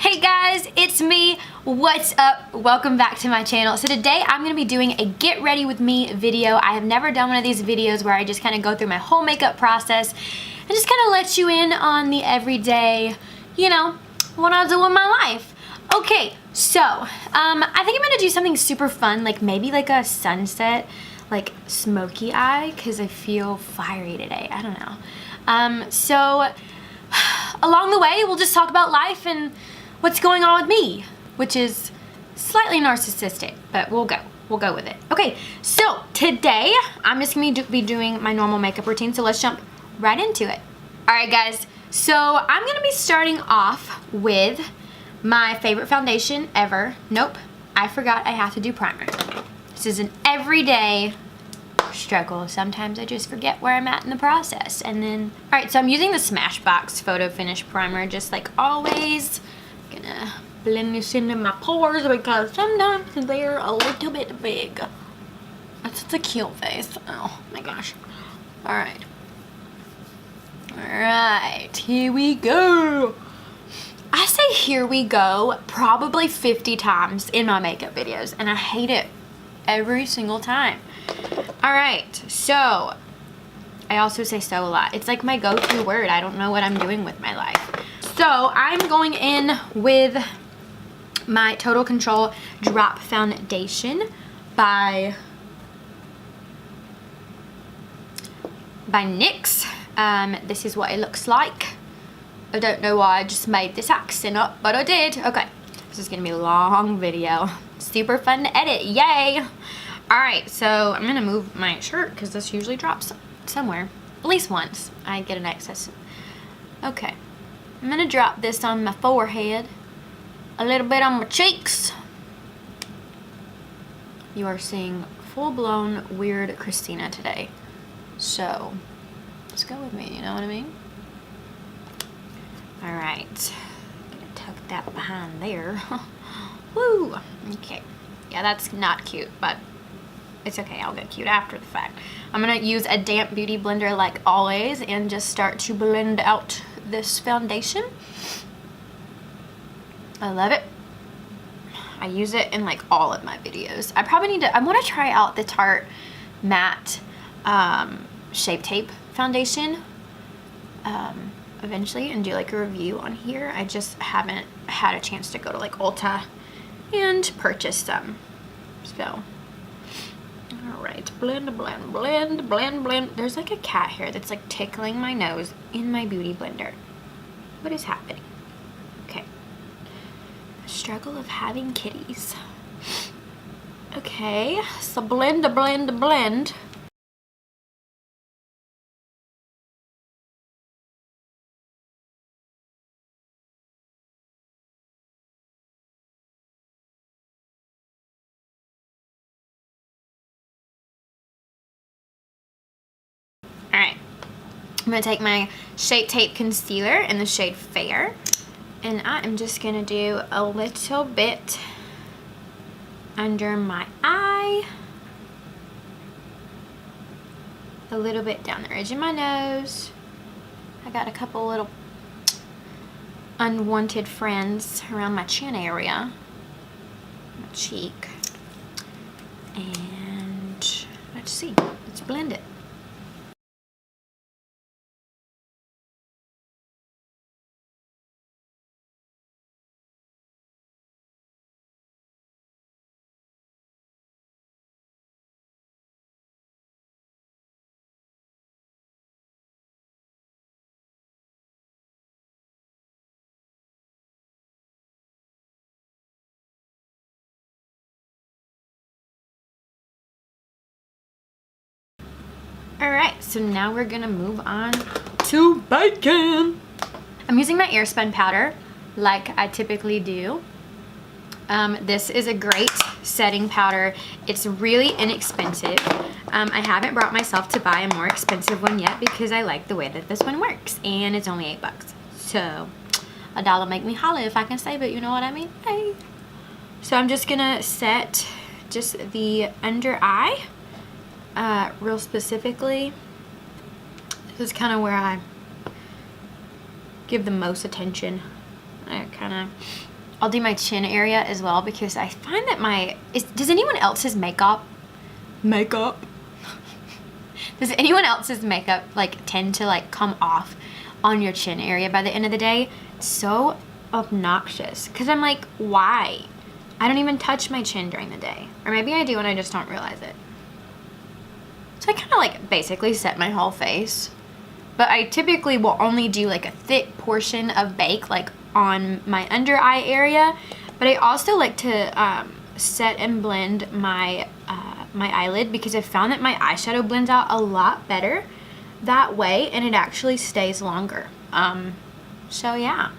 Hey guys, it's me. What's up? Welcome back to my channel. So today I'm going to be doing a get ready with me video. I have never done one of these videos where I just kind of go through my whole makeup process and just kind of let you in on the everyday, you know, what I do in my life. Okay, so I think I'm going to do something super fun, like maybe like a sunset, like smoky eye, because I feel fiery today. I don't know. So along the way, we'll just talk about life and what's going on with me, which is slightly narcissistic, but we'll go with it. Okay, so today I'm just gonna be doing my normal makeup routine, so let's jump right into it. All right, guys, so I'm gonna be starting off with my favorite foundation ever. Nope, I forgot I have to do primer. This is an everyday struggle. Sometimes I just forget where I'm at in the process. And then, all right, so I'm using the Smashbox Photo Finish Primer, just like always. Gonna blend this into my pores because sometimes they're a little bit big. That's a cute face. Oh my gosh. All right. All right, here we go. I say here we go probably 50 times in my makeup videos, and I hate it every single time. All right, so I also say so a lot. It's like my go-to word. I don't know what I'm doing with my life. So I'm going in with my Total Control Drop Foundation by NYX. This is what it looks like. I don't know why I just made this accent up, but I did. Okay, this is gonna be a long video. Super fun to edit, yay! All right, so I'm gonna move my shirt because this usually drops somewhere. At least once I get an excess. Okay, I'm gonna drop this on my forehead, a little bit on my cheeks. You are seeing full-blown weird Christina today. So, let's go with me, you know what I mean? All right, gonna tuck that behind there. Woo, okay. Yeah, that's not cute, but it's okay, I'll get cute after the fact. I'm gonna use a damp beauty blender like always and just start to blend out this foundation. I love it. I use it in like all of my videos. I probably need to, I wanna try out the Tarte Matte Shape Tape foundation eventually and do like a review on here. I just haven't had a chance to go to like Ulta and purchase some. So, all right, blend, blend, blend, blend, blend. There's like a cat hair that's like tickling my nose in my beauty blender. What is happening? Okay. The struggle of having kitties. Okay, so blend, blend, blend. All right, I'm gonna take my Shape Tape Concealer in the shade Fair, and I am just gonna do a little bit under my eye, a little bit down the ridge of my nose. I got a couple little unwanted friends around my chin area, my cheek, and let's see, let's blend it. Alright, so now we're gonna move on to bacon. I'm using my Airspun powder like I typically do. This is a great setting powder. It's really inexpensive. I haven't brought myself to buy a more expensive one yet because I like the way that this one works, and it's only $8. So $1 make me holla if I can save it, you know what I mean? Hey. So I'm just gonna set just the under eye. Real specifically, this is kind of where I give the most attention. I kind of I'll do my chin area as well, because I find that does anyone else's makeup does anyone else's makeup like tend to like come off on your chin area by the end of the day? It's so obnoxious, because I'm like, why? I don't even touch my chin during the day, or maybe I do and I just don't realize it. So I kind of like basically set my whole face, but I typically will only do like a thick portion of bake like on my under eye area, but I also like to set and blend my my eyelid, because I found that my eyeshadow blends out a lot better that way, and it actually stays longer. So yeah.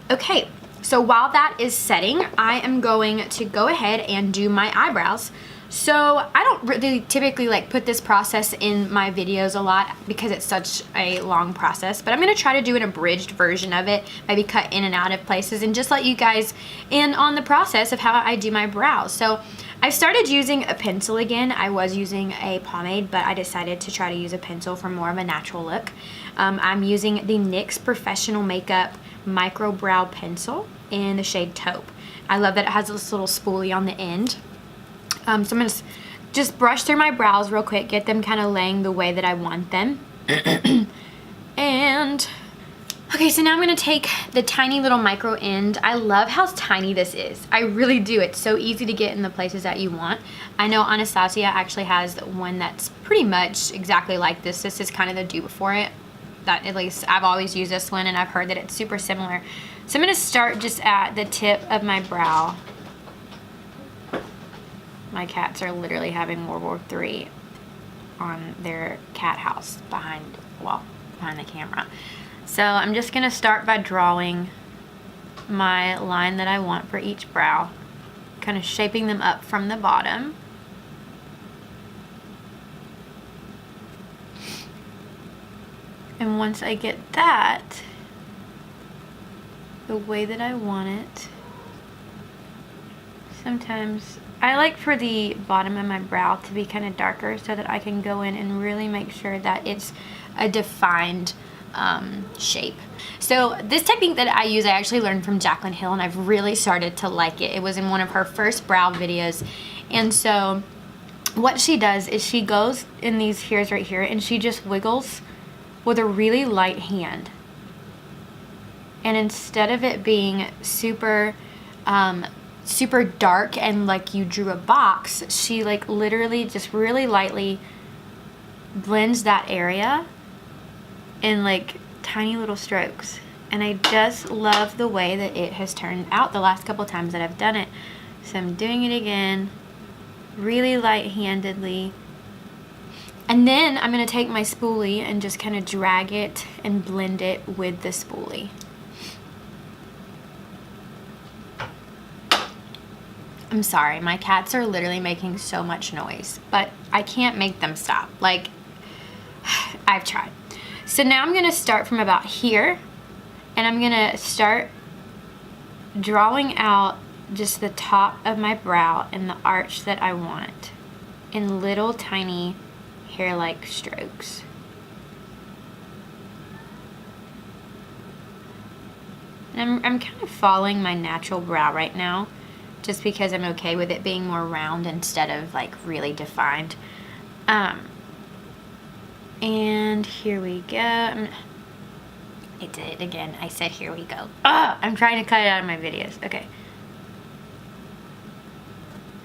Okay, so while that is setting, I am going to go ahead and do my eyebrows. So I don't really typically like put this process in my videos a lot because it's such a long process, but I'm going to try to do an abridged version of it, maybe cut in and out of places, and just let you guys in on the process of how I do my brows. So I started using a pencil again. I was using a pomade, but I decided to try to use a pencil for more of a natural look. I'm using the NYX Professional Makeup Micro Brow Pencil in the shade Taupe. I love that it has this little spoolie on the end. So I'm going to just brush through my brows real quick, get them kind of laying the way that I want them. And, okay, so now I'm going to take the tiny little micro end. I love how tiny this is. I really do. It's so easy to get in the places that you want. I know Anastasia actually has one that's pretty much exactly like this. This is kind of the dupe for it. That, at least I've always used this one, and I've heard that it's super similar. So I'm going to start just at the tip of my brow. My cats are literally having World War III on their cat house behind the camera. So I'm just going to start by drawing my line that I want for each brow, kind of shaping them up from the bottom. And once I get that the way that I want it, sometimes I like for the bottom of my brow to be kind of darker so that I can go in and really make sure that it's a defined shape. So this technique that I use, I actually learned from Jaclyn Hill, and I've really started to like it. It was in one of her first brow videos. And so what she does is she goes in these hairs right here, and she just wiggles with a really light hand. And instead of it being super dark and like you drew a box, she like literally just really lightly blends that area in like tiny little strokes. And I just love the way that it has turned out the last couple times that I've done it. So I'm doing it again really light-handedly, and then I'm going to take my spoolie and just kind of drag it and blend it with the spoolie. I'm sorry, my cats are literally making so much noise, but I can't make them stop. Like, I've tried. So now I'm going to start from about here, and I'm going to start drawing out just the top of my brow and the arch that I want in little tiny hair-like strokes. And I'm kind of following my natural brow right now, just because I'm okay with it being more round instead of like really defined. And here we go. I did it again. I said here we go. I'm trying to cut it out of my videos. Okay.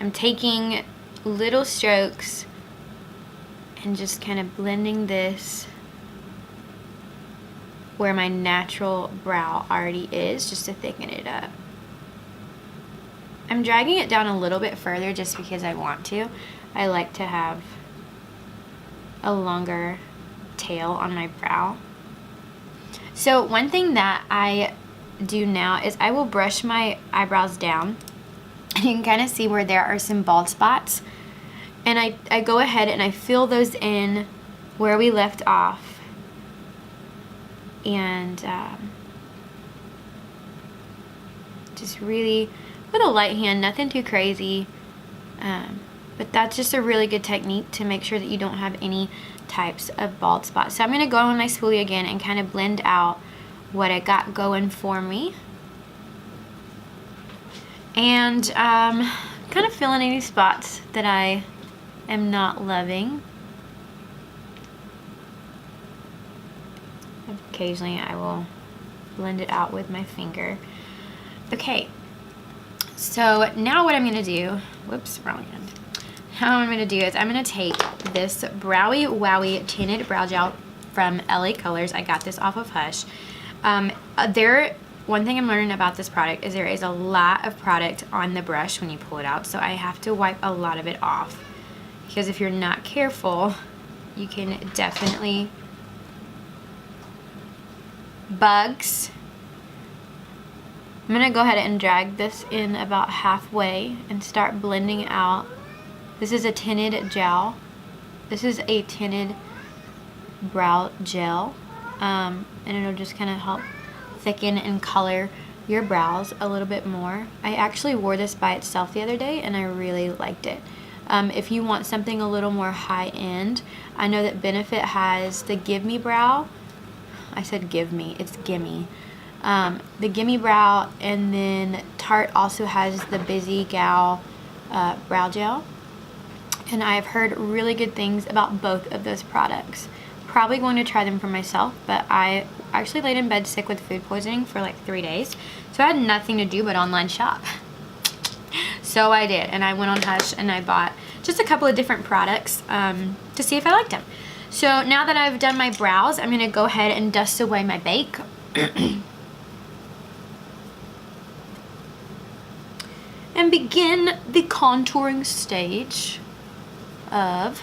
I'm taking little strokes and just kind of blending this where my natural brow already is, just to thicken it up. I'm dragging it down a little bit further just because I want to. I like to have a longer tail on my brow. So one thing that I do now is I will brush my eyebrows down, and you can kind of see where there are some bald spots, and I go ahead and I fill those in where we left off, and just really with a light hand, nothing too crazy, but that's just a really good technique to make sure that you don't have any types of bald spots. So I'm going to go on with my spoolie again and kind of blend out what I got going for me. And kind of filling any spots that I am not loving. Occasionally I will blend it out with my finger. Okay, so now what I'm gonna do, whoops, wrong hand. Now what I'm gonna do is I'm gonna take this Browy Wowie Tinted Brow Gel from LA Colors. I got this off of Hush. One thing I'm learning about this product is there is a lot of product on the brush when you pull it out, so I have to wipe a lot of it off, because if you're not careful, you can definitely bugs. I'm gonna go ahead and drag this in about halfway and start blending out. This is a tinted gel. This is a tinted brow gel, and it'll just kind of help thicken and color your brows a little bit more. I actually wore this by itself the other day and I really liked it. If you want something a little more high-end, I know that Benefit has the Give Me Brow. I said give me, it's gimme. The Gimme Brow, and then Tarte also has the Busy Gal brow gel. And I've heard really good things about both of those products. Probably going to try them for myself, but I actually laid in bed sick with food poisoning for like 3 days. So I had nothing to do but online shop. So I did, and I went on Hush and I bought just a couple of different products to see if I liked them. So now that I've done my brows, I'm gonna go ahead and dust away my bake. And begin the contouring stage of...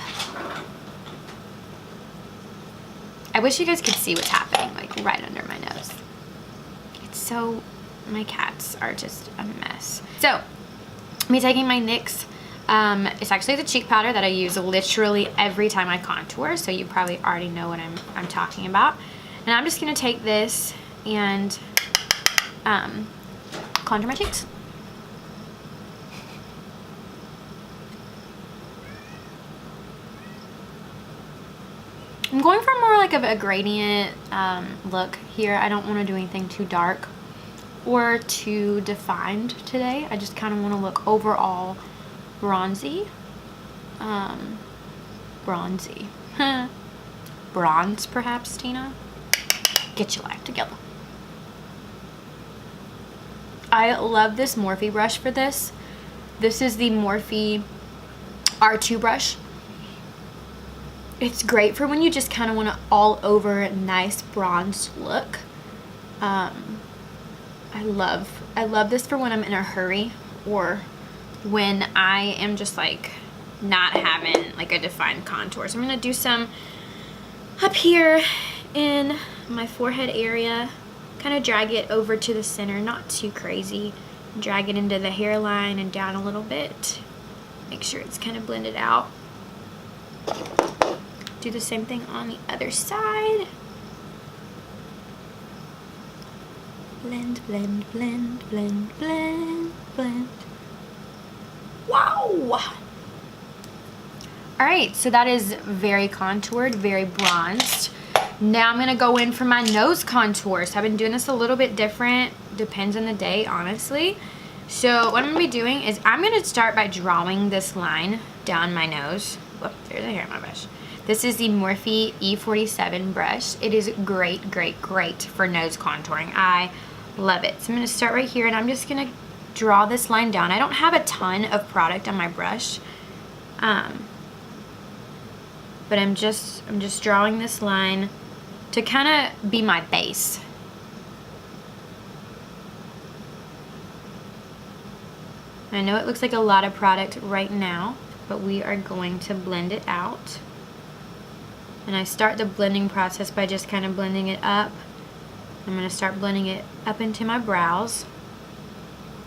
I wish you guys could see what's happening, like right under my nose. It's so, my cats are just a mess. So, me taking my NYX, it's actually the cheek powder that I use literally every time I contour, so you probably already know what I'm talking about. And I'm just gonna take this and contour my cheeks. I'm going for more like of a gradient look here. I don't want to do anything too dark or too defined today. I just kind of want to look overall bronzy. Bronzy. Bronze, perhaps, Tina? Get your life together. I love this Morphe brush for this. This is the Morphe R2 brush. It's great for when you just kind of want an all over nice bronze look. I love this for when I'm in a hurry, or when I am just like not having like a defined contour. So I'm gonna do some up here in my forehead area, kind of drag it over to the center, not too crazy. Drag it into the hairline and down a little bit. Make sure it's kind of blended out. Do the same thing on the other side. Blend, blend, blend, blend, blend, blend. Wow! Alright, so that is very contoured, very bronzed. Now I'm going to go in for my nose contour. So I've been doing this a little bit different. Depends on the day, honestly. So what I'm going to be doing is I'm going to start by drawing this line down my nose. Whoop, there's a hair in my brush. This is the Morphe E47 brush. It is great, great, great for nose contouring. I love it. So I'm going to start right here, and I'm just going to draw this line down. I don't have a ton of product on my brush, but I'm just drawing this line to kind of be my base. I know it looks like a lot of product right now, but we are going to blend it out. And I start the blending process by just kind of blending it up. I'm going to start blending it up into my brows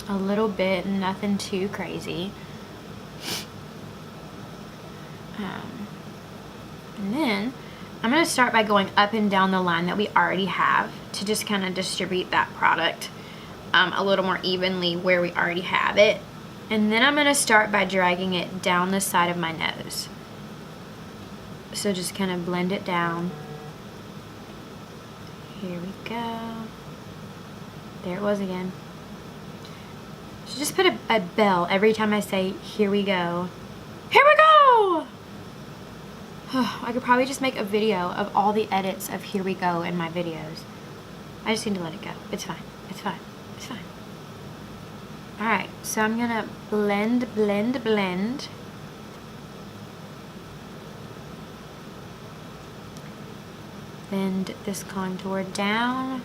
a little bit, nothing too crazy. And then I'm going to start by going up and down the line that we already have to just kind of distribute that product a little more evenly where we already have it. And then I'm going to start by dragging it down the side of my nose. So just kind of blend it down. Here we go. There it was again. So just put a bell every time I say, here we go. Here we go! I could probably just make a video of all the edits of here we go in my videos. I just need to let it go. It's fine. It's fine. It's fine. Alright, so I'm gonna blend, blend, blend. Blend this contour down.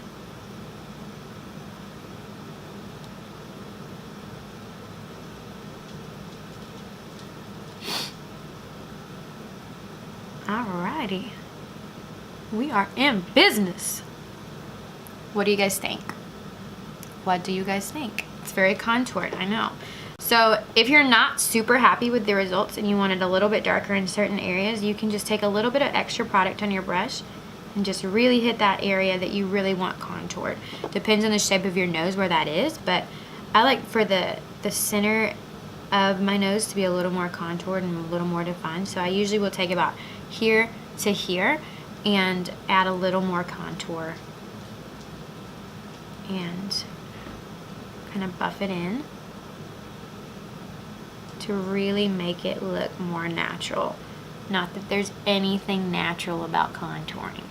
Alrighty. We are in business. What do you guys think? What do you guys think? It's very contoured, I know. So if you're not super happy with the results and you want it a little bit darker in certain areas, you can just take a little bit of extra product on your brush and just really hit that area that you really want contoured. Depends on the shape of your nose where that is, but I like for the center of my nose to be a little more contoured and a little more defined. So I usually will take about here to here and add a little more contour and kind of buff it in to really make it look more natural. Not that there's anything natural about contouring.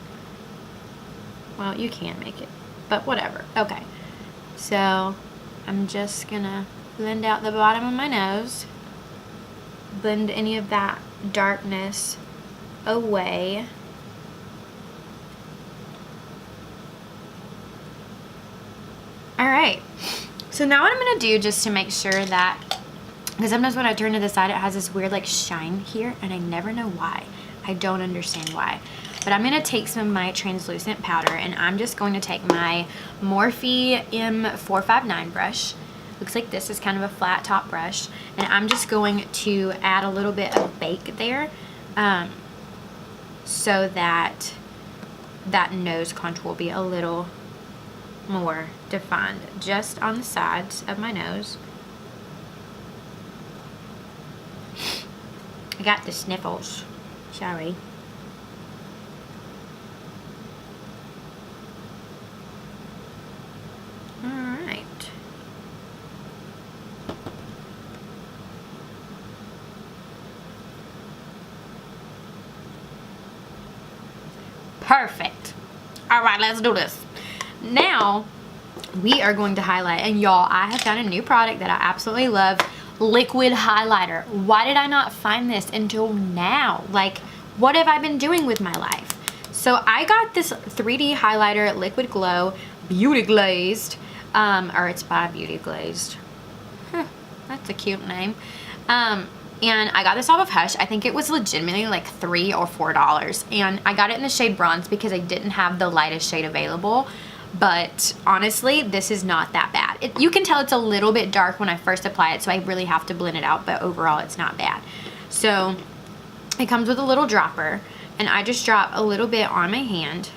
Well, you can make it, but whatever. Okay, so I'm just gonna blend out the bottom of my nose, blend any of that darkness away. Alright, so now what I'm going to do just to make sure that, because sometimes when I turn to the side it has this weird like shine here and I never know why. I don't understand why. But I'm going to take some of my translucent powder and I'm just going to take my Morphe M459 brush. Looks like this is kind of a flat top brush. And I'm just going to add a little bit of bake there so that that nose contour will be a little more defined just on the sides of my nose. I got the sniffles, sorry. Alright. Perfect. Alright, let's do this. Now we are going to highlight, and y'all, I have found a new product that I absolutely love, liquid highlighter. Why did I not find this until now? Like, what have I been doing with my life? So I got this 3D highlighter, Liquid Glow, Beauty Glazed, or it's by Beauty Glazed. That's a cute name. And I got this off of Hush. I think it was legitimately like $3 or $4. And I got it in the shade Bronze because I didn't have the lightest shade available. But honestly, this is not that bad. You can tell it's a little bit dark when I first apply it, so I really have to blend it out, but overall it's not bad. So it comes with a little dropper, and I just drop a little bit on my hand,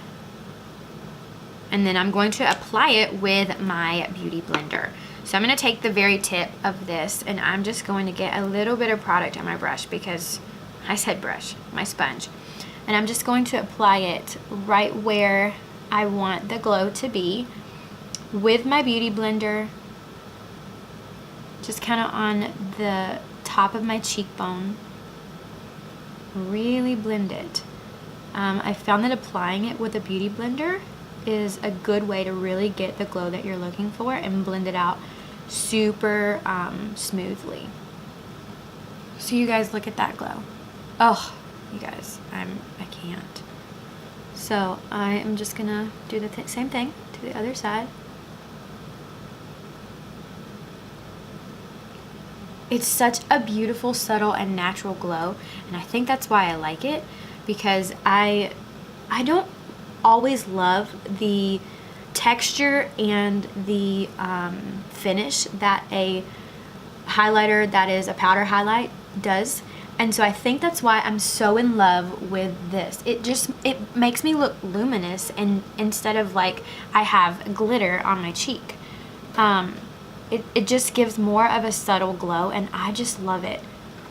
and then I'm going to apply it with my beauty blender. So I'm going to take the very tip of this, and I'm just going to get a little bit of product on my brush, because I said brush, my sponge. And I'm just going to apply it right where I want the glow to be with my beauty blender, just kind of on the top of my cheekbone. Really blend it. I found that applying it with a beauty blender is a good way to really get the glow that you're looking for and blend it out super smoothly. So you guys, look at that glow. Oh, you guys, I can't. So I am just gonna do the same thing to the other side. It's such a beautiful, subtle, and natural glow, and I think that's why I like it, because I don't always love the texture and the finish that a highlighter that is a powder highlight does. And so I think that's why I'm so in love with this. It makes me look luminous, and instead of like I have glitter on my cheek. It just gives more of a subtle glow, and I just love it.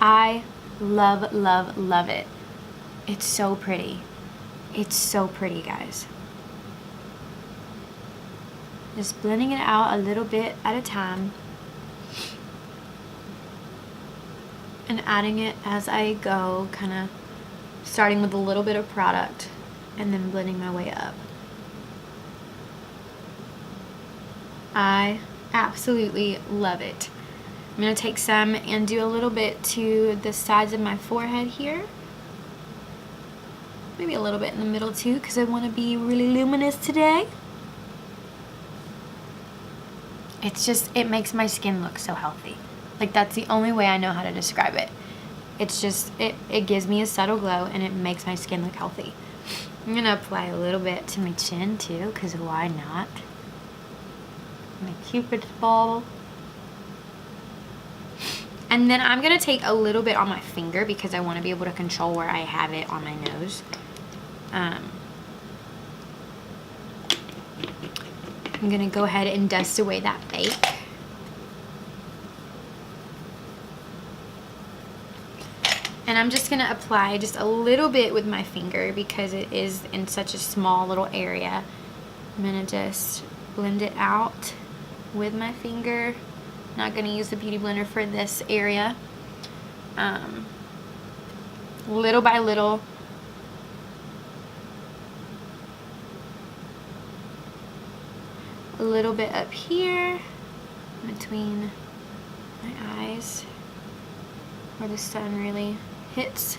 I love, love, love it. It's so pretty. It's so pretty, guys. Just blending it out a little bit at a time. and adding it as I go, kind of starting with a little bit of product and then blending my way up. I absolutely love it. I'm going to take some and do a little bit to the sides of my forehead here. Maybe a little bit in the middle too, because I want to be really luminous today. It's just, it makes my skin look so healthy. Like, that's the only way I know how to describe it. It's just, it gives me a subtle glow and it makes my skin look healthy. I'm going to apply a little bit to my chin too, because why not? My Cupid's bow. And then I'm going to take a little bit on my finger because I want to be able to control where I have it on my nose. I'm going to go ahead and dust away that bake. And I'm just going to apply just a little bit with my finger because it is in such a small little area. I'm going to just blend it out with my finger. Not going to use the Beauty Blender for this area. Little by little. A little bit up here between my eyes where the sun really hits.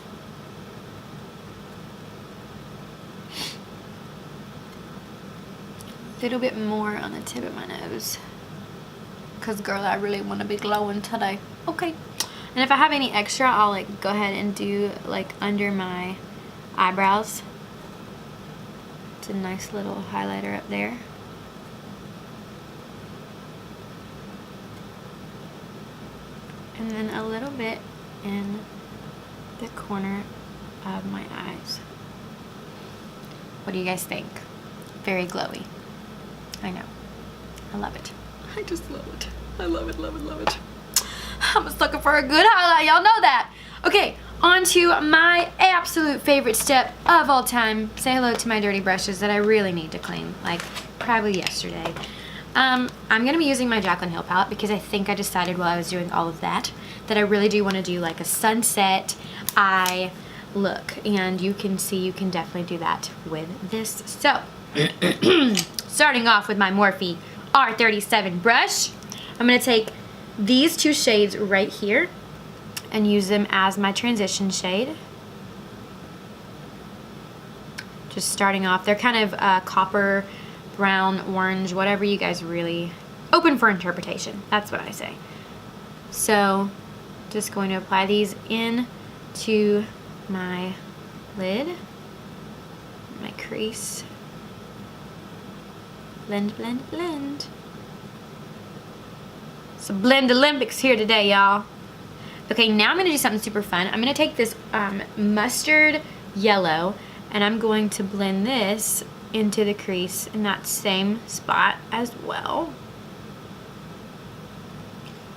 A little bit more on the tip of my nose. Because, girl, I really want to be glowing today. Okay. And if I have any extra, I'll, like, go ahead and do, like, under my eyebrows. It's a nice little highlighter up there. And then a little bit in the corner of my eyes. What do you guys think? Very glowy. I know. I love it. I just love it. I love it, love it, love it. I'm a sucker for a good highlight. Y'all know that. Okay, on to my absolute favorite step of all time. Say hello to my dirty brushes that I really need to clean, like probably yesterday. I'm going to be using my Jaclyn Hill palette because I think I decided while I was doing all of that I really do want to do like a sunset eye look. And you can see you can definitely do that with this. So, starting off with my Morphe R37 brush, I'm going to take these two shades right here and use them as my transition shade. Just starting off, they're kind of copper, brown, orange, whatever you guys really, open for interpretation. That's what I say. So, just going to apply these in to my lid, my crease. Blend, blend, blend. So Blend Olympics here today, y'all. Okay, now I'm going to do something super fun. I'm going to take this mustard yellow and I'm going to blend this into the crease in that same spot as well.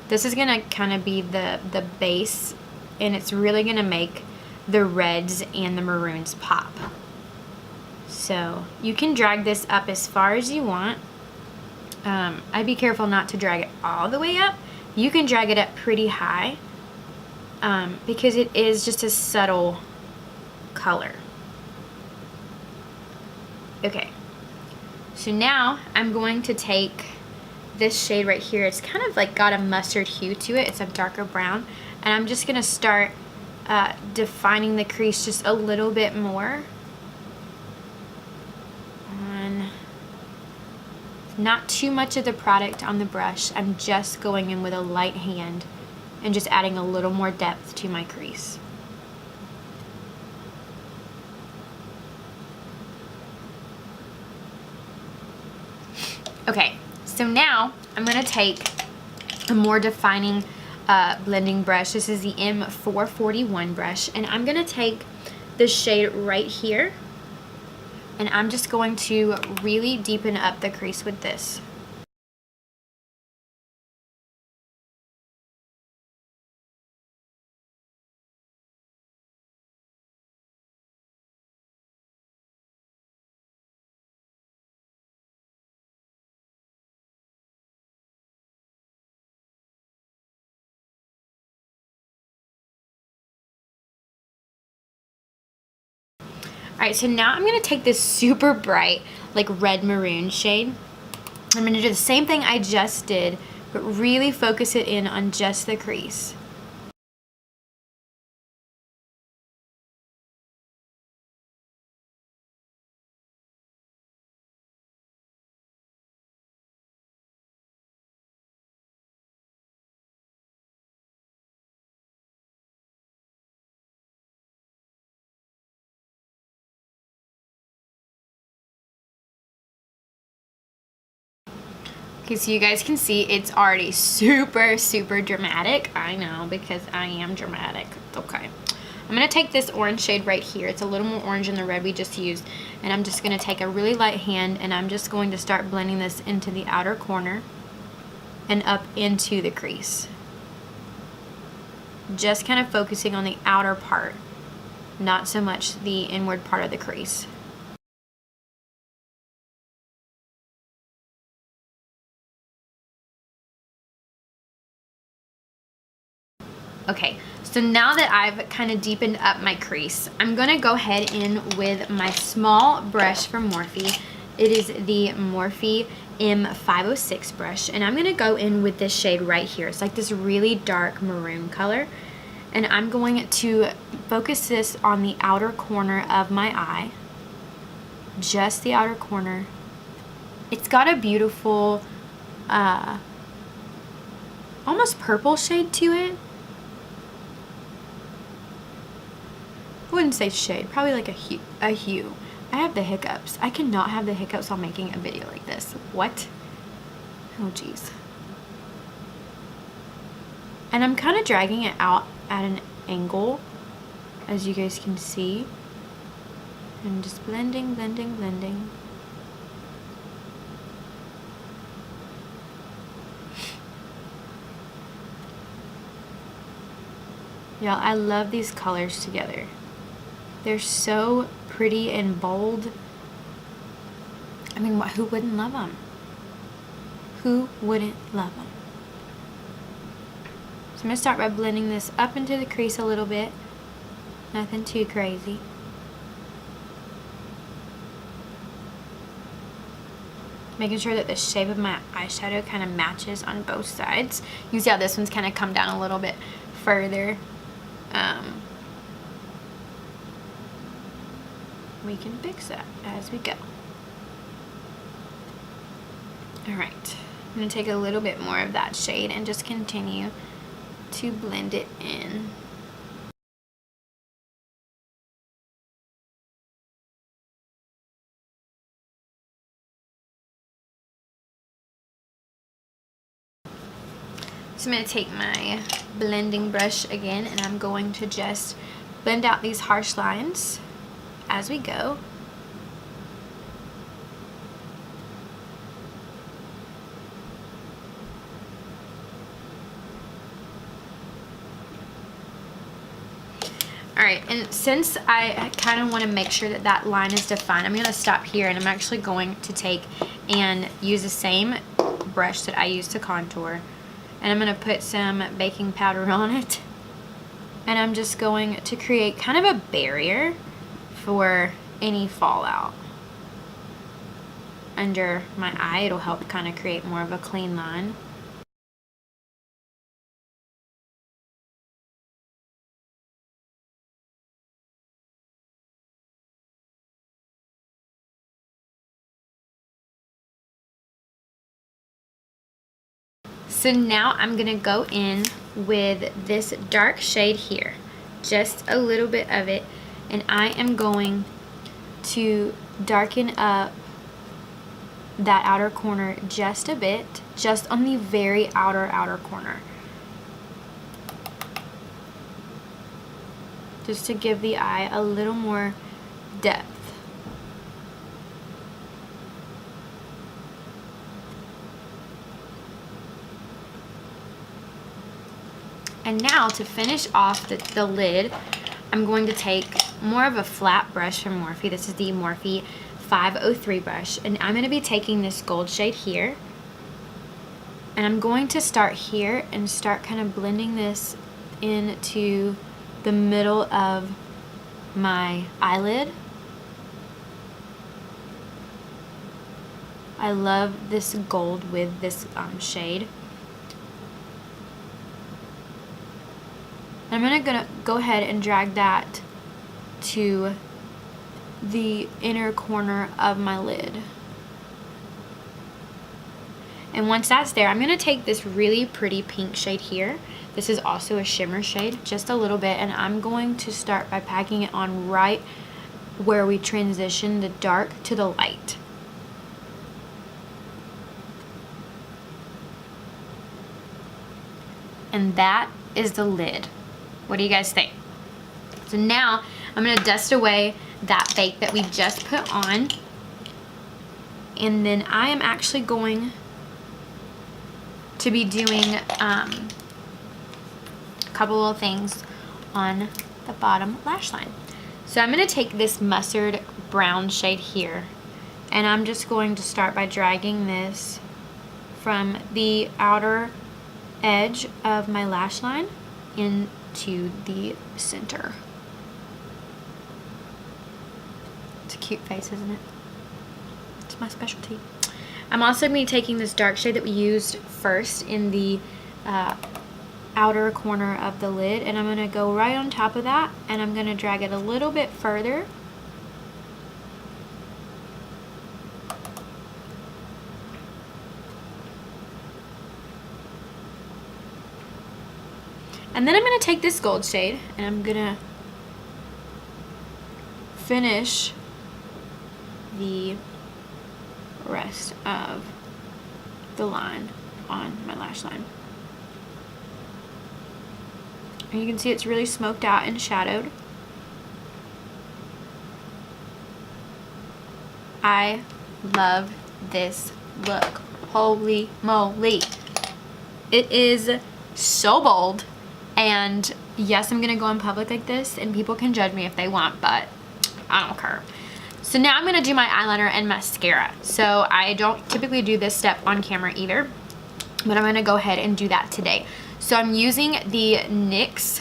This is going to kind of be the base, and it's really going to make the reds and the maroons pop. So you can drag this up as far as you want. I'd be careful not to drag it all the way up. You can drag it up pretty high because it is just a subtle color. Okay, so now I'm going to take this shade right here. It's kind of like got a mustard hue to it. It's a darker brown, and I'm just gonna start defining the crease just a little bit more. Not too much of the product on the brush. I'm just going in with a light hand and just adding a little more depth to my crease. Okay, so now I'm going to take a more defining blending brush. This is the M441 brush, and I'm going to take the shade right here, and I'm just going to really deepen up the crease with this. Alright, so now I'm going to take this super bright, like red maroon shade. I'm going to do the same thing I just did, but really focus it in on just the crease. Okay, so you guys can see it's already super, super dramatic. I know, because I am dramatic. It's okay. I'm going to take this orange shade right here. It's a little more orange than the red we just used. And I'm just going to take a really light hand and I'm just going to start blending this into the outer corner and up into the crease. Just kind of focusing on the outer part, not so much the inward part of the crease. Okay, so now that I've kind of deepened up my crease, I'm going to go ahead in with my small brush from Morphe. It is the Morphe M506 brush, and I'm going to go in with this shade right here. It's like this really dark maroon color, and I'm going to focus this on the outer corner of my eye, just the outer corner. It's got a beautiful, almost purple shade to it. I wouldn't say shade, probably like a hue. I have the hiccups. I cannot have the hiccups while making a video like this. What? Oh, geez. And I'm kind of dragging it out at an angle, as you guys can see. I'm just blending, blending, blending. Y'all, I love these colors together. They're so pretty and bold. I mean, who wouldn't love them? Who wouldn't love them? So I'm going to start by blending this up into the crease a little bit. Nothing too crazy. Making sure that the shape of my eyeshadow kind of matches on both sides. You can see how this one's kind of come down a little bit further. We can fix that as we go. Alright, I'm going to take a little bit more of that shade and just continue to blend it in. So I'm going to take my blending brush again and I'm going to just blend out these harsh lines as we go. Alright, and since I kind of want to make sure that that line is defined, I'm going to stop here and I'm actually going to take and use the same brush that I used to contour. And I'm going to put some baking powder on it. And I'm just going to create kind of a barrier for any fallout under my eye. It'll help kind of create more of a clean line. So now I'm gonna go in with this dark shade here, just a little bit of it, and I am going to darken up that outer corner just a bit, just on the very outer corner, just to give the eye a little more depth. And now to finish off the lid, I'm going to take more of a flat brush from Morphe. This is the Morphe 503 brush. And I'm going to be taking this gold shade here. And I'm going to start here and start kind of blending this into the middle of my eyelid. I love this gold with this shade. I'm gonna go ahead and drag that to the inner corner of my lid. And once that's there, I'm gonna take this really pretty pink shade here. This is also a shimmer shade, just a little bit, and I'm going to start by packing it on right where we transition the dark to the light. And that is the lid. What do you guys think? So now I'm gonna dust away that bake that we just put on, and then I am actually going to be doing a couple little things on the bottom lash line. So I'm going to take this mustard brown shade here, and I'm just going to start by dragging this from the outer edge of my lash line into the center. It's a cute face, isn't it? It's my specialty. I'm also going to be taking this dark shade that we used first in the outer corner of the lid, and I'm going to go right on top of that, and I'm going to drag it a little bit further. And then I'm going to take this gold shade, and I'm going to finish the rest of the line on my lash line. And you can see it's really smoked out and shadowed. I love this look. Holy moly. It is so bold, and yes, I'm gonna go in public like this and people can judge me if they want, but I don't care. So now I'm gonna do my eyeliner and mascara. So I don't typically do this step on camera either, but I'm gonna go ahead and do that today. So I'm using the NYX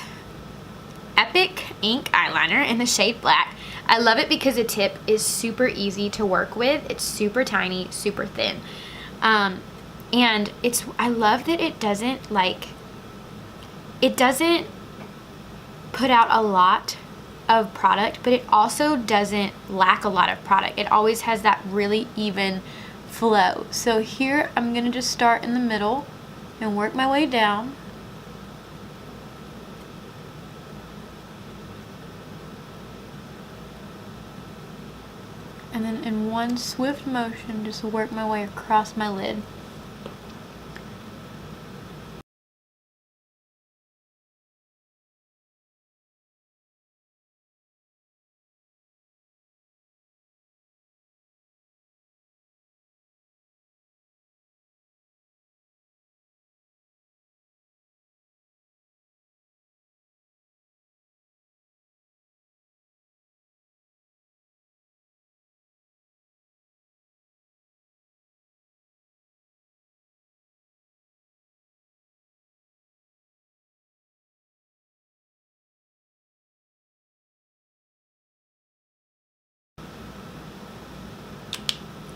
Epic Ink eyeliner in the shade black. I love it because the tip is super easy to work with. It's super tiny, super thin. And I love that it doesn't put out a lot of product, but it also doesn't lack a lot of product. It always has that really even flow. So here I'm gonna just start in the middle and work my way down. And then in one swift motion, just work my way across my lid.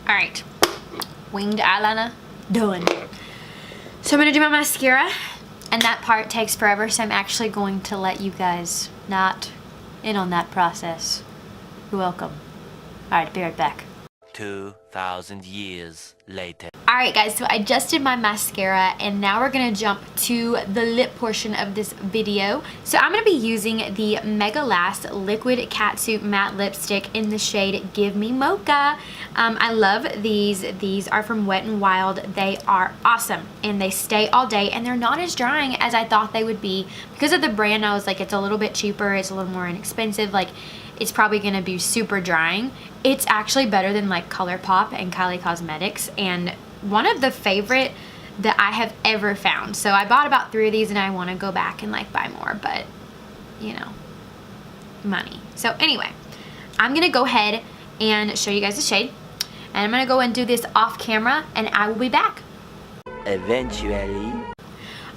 Alright, winged eyeliner done. So I'm going to do my mascara, and that part takes forever, so I'm actually going to let you guys not in on that process. You're welcome. Alright, be right back. 2,000 years later. Alright guys, so I just did my mascara, and now we're going to jump to the lip portion of this video. So I'm going to be using the Mega Last Liquid Catsuit Matte Lipstick in the shade Give Me Mocha. I love these. These are from Wet n Wild. They are awesome, and they stay all day, and they're not as drying as I thought they would be. Because of the brand, I was like, it's a little bit cheaper, it's a little more inexpensive, like it's probably going to be super drying. It's actually better than like ColourPop and Kylie Cosmetics, and one of the favorite that I have ever found. So I bought about 3 of these, and I want to go back and like buy more, but you know, money. So anyway, I'm gonna go ahead and show you guys the shade, and I'm gonna go and do this off camera, and I will be back Eventually.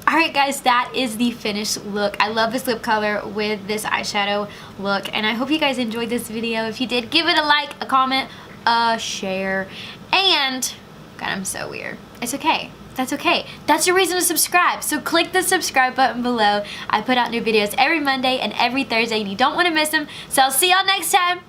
Alright guys, that is the finished look. I love this lip color with this eyeshadow look, and I hope you guys enjoyed this video. If you did, give it a like, a comment, a share, and God, I'm so weird. It's okay. That's okay. That's your reason to subscribe. So click the subscribe button below. I put out new videos every Monday and every Thursday and you don't want to miss them. So I'll see y'all next time.